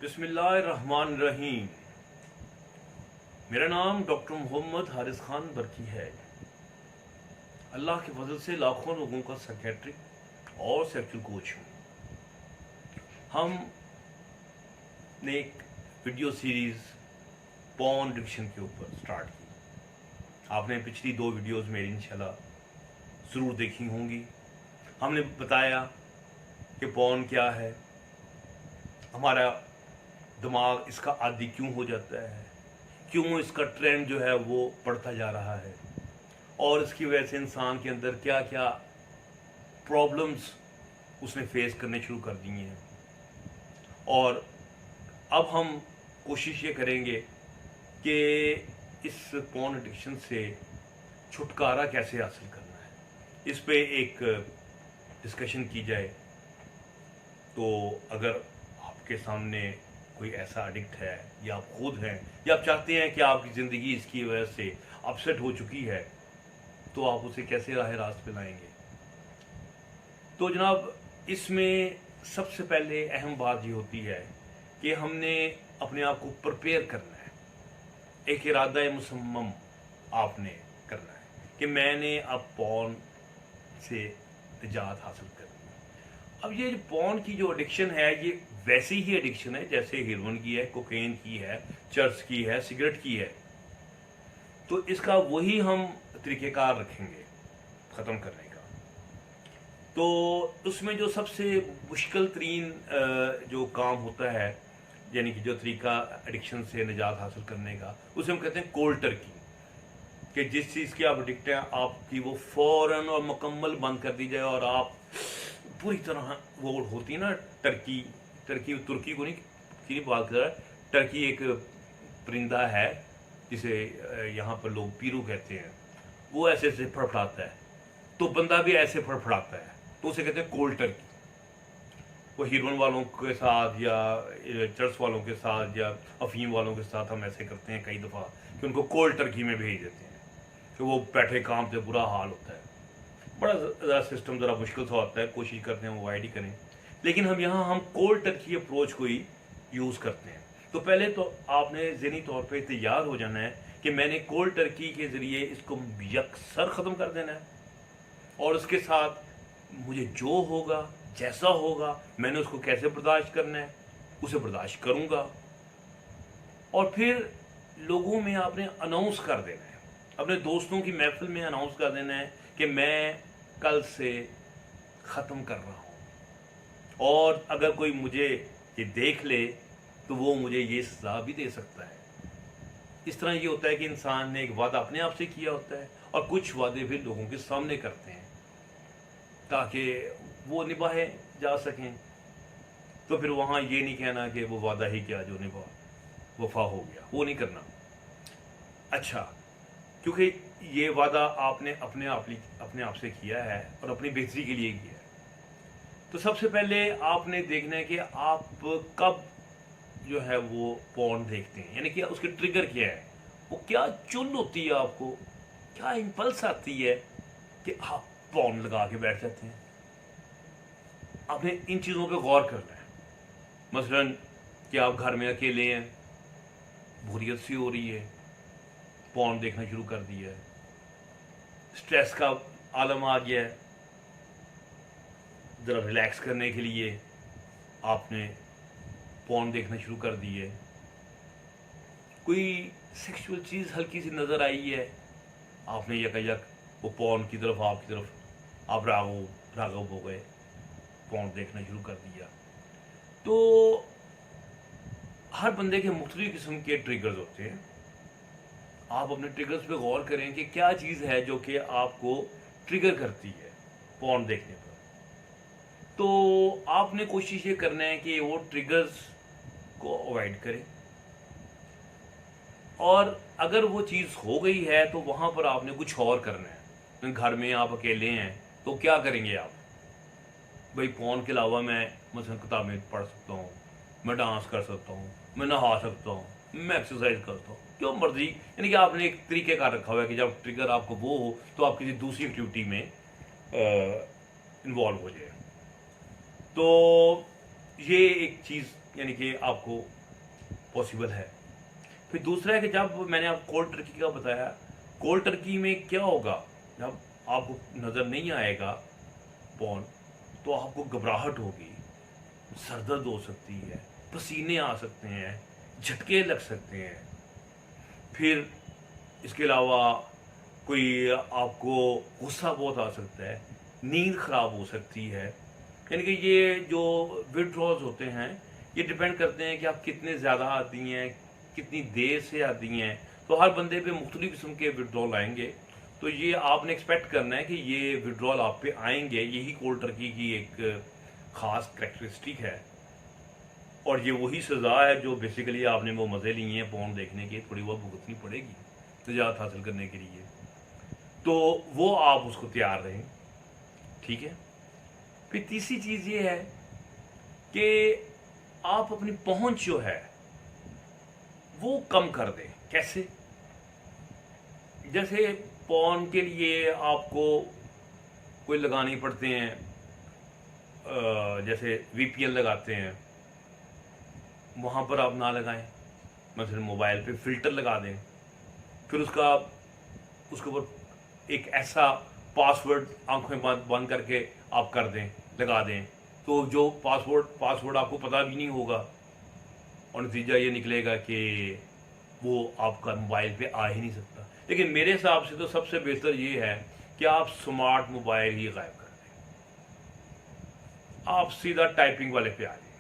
बिस्मिल्लाहिर्रहमानिर्रहीम। मेरा नाम डॉक्टर मोहम्मद हारिस खान बरकी है। अल्लाह के फजल से लाखों लोगों का साइकेट्रिक और सेक्सुअल कोच हूँ। हमने एक वीडियो सीरीज पॉर्न एडिक्शन के ऊपर स्टार्ट की। आपने पिछली 2 वीडियोस मेरी इंशाल्लाह ज़रूर देखी होंगी। हमने बताया कि पॉर्न क्या है, हमारा दिमाग इसका आदी क्यों हो जाता है, क्यों इसका ट्रेंड जो है वो बढ़ता जा रहा है और इसकी वजह से इंसान के अंदर क्या क्या प्रॉब्लम्स उसने फेस करने शुरू कर दिए हैं। और अब हम कोशिश ये करेंगे कि इस पॉर्न एडिक्शन से छुटकारा कैसे हासिल करना है, इस पे एक डिस्कशन की जाए। तो अगर आपके सामने कोई ऐसा एडिक्ट है या आप खुद हैं या आप चाहते हैं कि आपकी ज़िंदगी इसकी वजह से अपसेट हो चुकी है, तो आप उसे कैसे राह रास्त पे लाएंगे। तो जनाब, इसमें सबसे पहले अहम बात ये होती है कि हमने अपने आप को प्रिपेयर करना है। एक इरादा मुसम्मम आपने करना है कि मैंने अब पॉर्न से निजात हासिल करनी है। अब ये पॉर्न की जो एडिक्शन है ये वैसी ही एडिक्शन है जैसे हेरोइन की है, कोकेन की है, चर्च की है, सिगरेट की है। तो इसका वही हम तरीक़ेकार रखेंगे ख़त्म करने का। तो उसमें जो सबसे मुश्किल तरीन जो काम होता है, यानी कि जो तरीका एडिक्शन से निजात हासिल करने का, उसे हम कहते हैं कोल्ड टर्की। कि जिस चीज़ की आप एडिक्ट हैं आपकी वो फ़ौरन और मुकम्मल बंद कर दी जाए और आप पूरी तरह, वो होती है ना टर्की तुर्की को नहीं की बात कर रहा है। टर्की एक परिंदा है जिसे यहाँ पर लोग पीरू कहते हैं। वो ऐसे ऐसे फड़फड़ाता है, तो बंदा भी ऐसे फड़फड़ाता है, तो उसे कहते हैं कोल्ड टर्की। वो हीरोइन वालों के साथ या चर्च वालों के साथ या अफीम वालों के साथ हम ऐसे करते हैं कई दफ़ा कि उनको कोल्ड टर्की में भेज देते हैं, तो वो बैठे काम से बुरा हाल होता है। बड़ा ज़रा सिस्टम ज़रा मुश्किल सा होता है, कोशिश करते हैं अवॉइड ही करें। लेकिन हम कोल्ड टर्की अप्रोच को ही यूज़ करते हैं। तो पहले तो आपने ज़हनी तौर पे तैयार हो जाना है कि मैंने कोल्ड टर्की के ज़रिए इसको यकसर ख़त्म कर देना है और उसके साथ मुझे जो होगा, जैसा होगा, मैंने उसको कैसे बर्दाश्त करना है उसे बर्दाश्त करूँगा। और फिर लोगों में आपने अनाउंस कर देना है, अपने दोस्तों की महफिल में अनाउंस कर देना है कि मैं कल से ख़त्म कर रहा हूँ। और अगर कोई मुझे ये देख ले तो वो मुझे ये सज़ा भी दे सकता है। इस तरह ये होता है कि इंसान ने एक वादा अपने आप से किया होता है और कुछ वादे भी लोगों के सामने करते हैं ताकि वो निभाए जा सकें। तो फिर वहाँ ये नहीं कहना कि वो वादा ही क्या जो वफा हो गया, वो नहीं करना। अच्छा, क्योंकि ये वादा आपने अपने आप से किया है और अपनी बेहतरी के लिए किया है, तो सबसे पहले आपने देखना है कि आप कब जो है वो पॉर्न देखते हैं, यानी कि उसके ट्रिगर क्या है, वो क्या चुल होती है, आपको क्या इंपल्स आती है कि आप पॉर्न लगा के बैठ जाते हैं। आपने इन चीज़ों पे गौर करना है। मसलन कि आप घर में अकेले हैं, बोरियत सी हो रही है, पॉर्न देखना शुरू कर दिया है, स्ट्रेस का आलम आ गया है, ज़रा रिलैक्स करने के लिए आपने पॉर्न देखना शुरू कर दी है, कोई सेक्सुअल चीज़ हल्की सी नज़र आई है, आपने यकायक वो पॉर्न की तरफ आपकी तरफ आप राग़ब हो गए, पॉर्न देखना शुरू कर दिया। तो हर बंदे के मुख्तलिफ किस्म के ट्रिगर्स होते हैं। आप अपने ट्रिगर्स पे गौर करें कि क्या चीज़ है जो कि आपको ट्रिगर करती है पॉर्न देखने पर। तो आपने कोशिश ये करना है कि वो ट्रिगर्स को अवॉइड करें, और अगर वो चीज़ हो गई है तो वहाँ पर आपने कुछ और करना है। घर में आप अकेले हैं तो क्या करेंगे आप, भाई पॉर्न के अलावा मैं मसलन किताबें पढ़ सकता हूँ, मैं डांस कर सकता हूँ, मैं नहा सकता हूँ, मैं एक्सरसाइज करता हूँ, जो मर्जी। यानी कि आपने एक तरीके का रखा हुआ है कि जब ट्रिगर आपको वो हो तो आप किसी दूसरी एक्टिविटी में इन्वॉल्व हो जाए। तो ये एक चीज़ यानी कि आपको पॉसिबल है। फिर दूसरा है कि जब मैंने आप कोल्ड टर्की का बताया, कोल्ड टर्की में क्या होगा, जब आपको नज़र नहीं आएगा पॉर्न तो आपको घबराहट होगी, सर दर्द हो सकती है, पसीने आ सकते हैं, झटके लग सकते हैं। फिर इसके अलावा कोई आपको गुस्सा बहुत आ सकता है, नींद खराब हो सकती है। यानी कि ये जो विड्रॉल्स होते हैं ये डिपेंड करते हैं कि आप कितने ज़्यादा आती हैं, कितनी देर से आती हैं। तो हर बंदे पे मुख्तलिफ किस्म के विड्रॉल आएंगे। तो ये आपने एक्सपेक्ट करना है कि ये विड्रॉल आप पे आएंगे। यही कोल्ड टर्की की एक ख़ास करैक्टरिस्टिक है और ये वही सज़ा है जो बेसिकली आपने वो मज़े लिए हैं पॉर्न देखने के, थोड़ी बहुत भुगतनी पड़ेगी निजात हासिल करने के लिए। तो वो आप उसको तैयार रहें, ठीक है। फिर तीसरी चीज़ ये है कि आप अपनी पहुंच जो है वो कम कर दें। कैसे? जैसे पॉर्न के लिए आपको कोई लगाने पड़ते हैं, जैसे VPN लगाते हैं, वहाँ पर आप ना लगाएं। मतलब मोबाइल पे फ़िल्टर लगा दें, फिर उसके ऊपर एक ऐसा पासवर्ड आंखें बंद करके आप कर दें, लगा दें। तो जो पासवर्ड आपको पता भी नहीं होगा और नतीजा ये निकलेगा कि वो आपका मोबाइल पे आ ही नहीं सकता। लेकिन मेरे हिसाब से तो सबसे बेहतर ये है कि आप स्मार्ट मोबाइल ही गायब कर दें, आप सीधा टाइपिंग वाले पे आ जाए।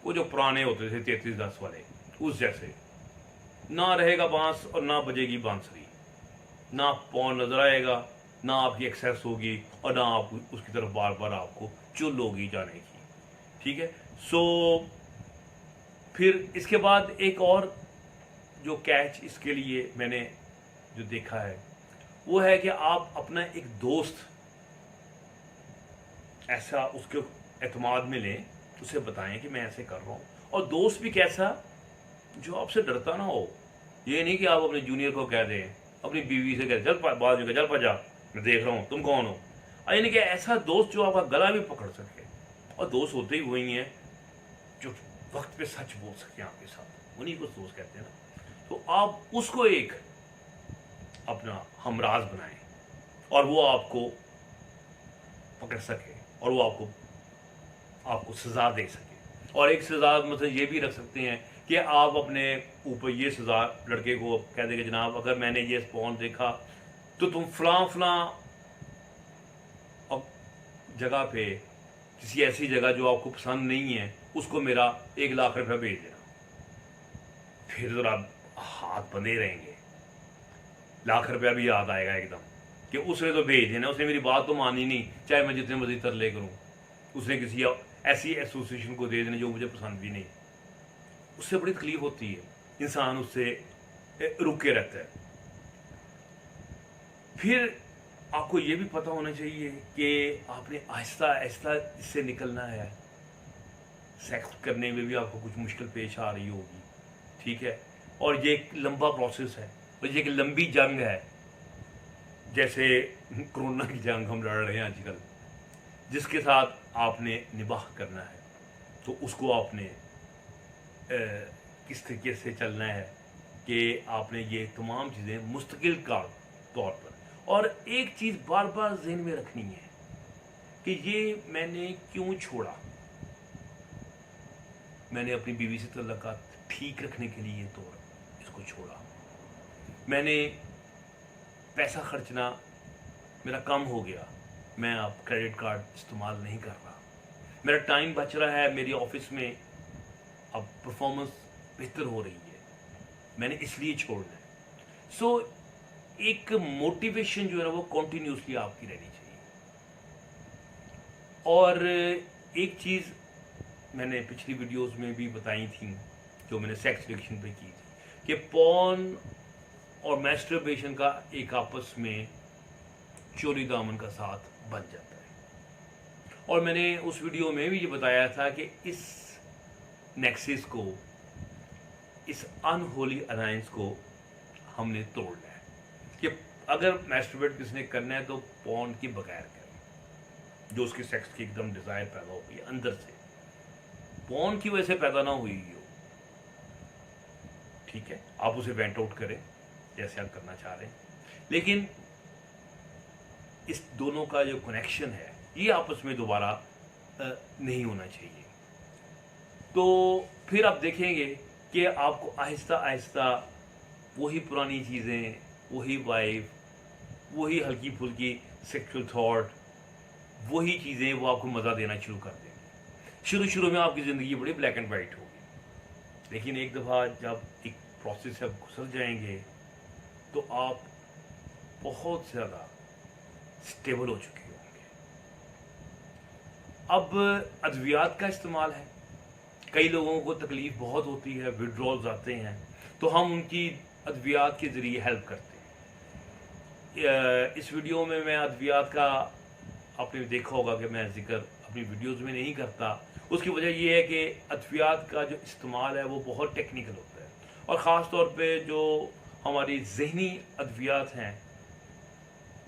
वो जो पुराने होते थे 3310 वाले, उस जैसे ना रहेगा बांस और ना बजेगी बांसुरी, ना पॉर्न नजर आएगा, ना आपकी एक्सेस होगी और ना आप उसकी तरफ बार बार आपको चुल होगी जाने की, ठीक है। सो फिर इसके बाद एक और जो कैच इसके लिए मैंने जो देखा है वो है कि आप अपना एक दोस्त ऐसा उसके एतमाद में लें, उसे बताएं कि मैं ऐसे कर रहा हूँ। और दोस्त भी कैसा, जो आपसे डरता ना हो। ये नहीं कि आप अपने जूनियर को कह दें, अपनी बीवी से कह चल बाद में चल पजा, मैं देख रहा हूँ तुम कौन हो। यानी कि ऐसा दोस्त जो आपका गला भी पकड़ सके। और दोस्त होते ही वही हैं जो वक्त पे सच बोल सके आपके साथ, उन्हीं को दोस्त कहते हैं ना। तो आप उसको एक अपना हमराज बनाएं और वो आपको पकड़ सके और वो आपको सजा दे सके। और एक सजा मतलब ये भी रख सकते हैं कि आप अपने ऊपर ये सजा लड़के को कह देंगे, जनाब अगर मैंने ये स्पॉन देखा तो तुम फलां जगह पे, किसी ऐसी जगह जो आपको पसंद नहीं है, उसको मेरा 1 लाख रुपया भेज देना। फिर जरा हाथ बंधे रहेंगे, लाख रुपया भी याद आएगा एकदम कि उसने तो भेज देना, उसने मेरी बात तो मानी नहीं, चाहे मैं जितने मर्जी तरले करूं। उसने किसी ऐसी एसोसिएशन को दे देना जो मुझे पसंद भी नहीं। उससे बड़ी तकलीफ होती है, इंसान उससे रुके रहता है। फिर आपको ये भी पता होना चाहिए कि आपने आहिस्ता आहिस्ता इससे निकलना है। सेक्स करने में भी आपको कुछ मुश्किल पेश आ रही होगी, ठीक है। और ये एक लंबा प्रोसेस है और ये एक लंबी जंग है, जैसे कोरोना की जंग हम लड़ रहे हैं आजकल, जिसके साथ आपने निबाह करना है। तो उसको आपने किस तरीके से चलना है कि आपने ये तमाम चीज़ें मुस्तकिल का तौर पर। और एक चीज़ बार बार ज़हन में रखनी है कि ये मैंने क्यों छोड़ा। मैंने अपनी बीवी से तल्लुकात ठीक रखने के लिए तो इसको छोड़ा। मैंने पैसा खर्चना मेरा कम हो गया, मैं अब क्रेडिट कार्ड इस्तेमाल नहीं कर रहा। मेरा टाइम बच रहा है, मेरी ऑफिस में अब परफॉर्मेंस बेहतर हो रही है, मैंने इसलिए छोड़ना है। सो एक मोटिवेशन जो है ना वो कॉन्टिन्यूसली आपकी रहनी चाहिए। और एक चीज़ मैंने पिछली वीडियोस में भी बताई थी, जो मैंने सेक्स एडिक्शन पे की थी, कि पॉर्न और मैस्टरबेशन का एक आपस में चोरी दामन का साथ बन जाता है। और मैंने उस वीडियो में भी ये बताया था कि इस नेक्सस को, इस अनहोली अलायंस को हमने तोड़ना है कि अगर मैस्टरबेट किसने करना है तो पॉर्न के बगैर करें, जो उसके सेक्स की एकदम डिज़ायर पैदा हो गई अंदर से। पॉर्न की वजह से पैदा ना हुई हो, ठीक है, आप उसे वेंट आउट करें जैसे आप करना चाह रहे हैं, लेकिन इस दोनों का जो कनेक्शन है ये आपस में दोबारा नहीं होना चाहिए। तो फिर आप देखेंगे कि आपको आहिस्ता आहिस्ता वही पुरानी चीज़ें, वही वाइफ, वही हल्की फुल्की सेक्सुअल थॉट, वही चीज़ें वो आपको मज़ा देना शुरू कर देंगी। शुरू शुरू में आपकी ज़िंदगी बड़ी ब्लैक एंड वाइट होगी, लेकिन एक दफ़ा जब एक प्रोसेस से आप गुजर जाएंगे तो आप बहुत ज़्यादा स्टेबल हो चुके होंगे। अब अद्वियात का इस्तेमाल है, कई लोगों को तकलीफ बहुत होती है, विड्रॉल्स आते हैं, तो हम उनकी अद्वियात के ज़रिए हेल्प करते हैं। इस वीडियो में मैं अद्वियात का, आपने देखा होगा कि मैं जिक्र अपनी वीडियोस में नहीं करता। उसकी वजह यह है कि अद्वियात का जो इस्तेमाल है वो बहुत टेक्निकल होता है, और ख़ास तौर पे जो हमारी जहनी अद्वियात हैं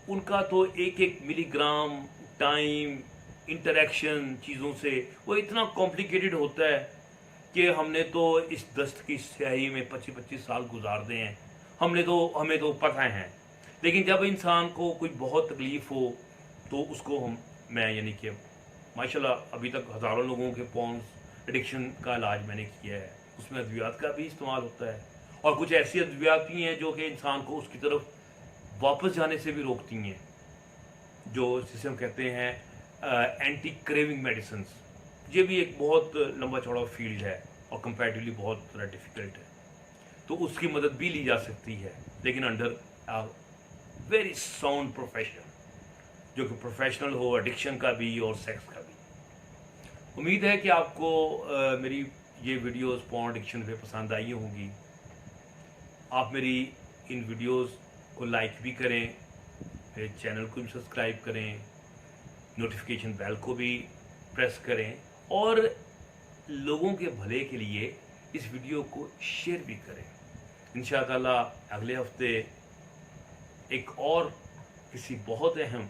उनका तो एक एक मिलीग्राम टाइम इंटरेक्शन चीज़ों से वो इतना कॉम्प्लिकेटेड होता है कि हमने तो इस दस्त की स्याही में 25-25 साल गुजार दे हैं, हमें तो पता है। लेकिन जब इंसान को कोई बहुत तकलीफ़ हो तो उसको मैं यानी कि माशाल्लाह अभी तक हज़ारों लोगों के पॉर्न एडिक्शन का इलाज मैंने किया है, उसमें अद्वियात का भी इस्तेमाल होता है, और कुछ ऐसी अद्वियात भी हैं जो कि इंसान को उसकी तरफ वापस जाने से भी रोकती हैं, जो जिसे हम कहते हैं एंटी क्रेविंग मेडिसिन। ये भी एक बहुत लंबा चौड़ा फील्ड है और कंपैरेटिवली बहुत डिफ़िकल्ट है, तो उसकी मदद भी ली जा सकती है, लेकिन अंडर वेरी साउंड प्रोफेशन, जो कि प्रोफेशनल हो एडिक्शन का भी और सेक्स का भी। उम्मीद है कि आपको मेरी ये वीडियोस पॉर्न एडिक्शन पे पसंद आई होंगी। आप मेरी इन वीडियोस को लाइक भी करें, मेरे चैनल को भी सब्सक्राइब करें, नोटिफिकेशन बेल को भी प्रेस करें, और लोगों के भले के लिए इस वीडियो को शेयर भी करें। इंशाअल्लाह अगले हफ्ते एक और किसी बहुत अहम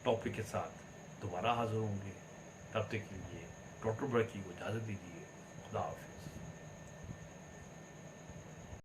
टॉपिक के साथ दोबारा हाजिर होंगे। तब तक के लिए डॉक्टर बरकी को इजाज़त दीजिए। खुदा हाफिज़।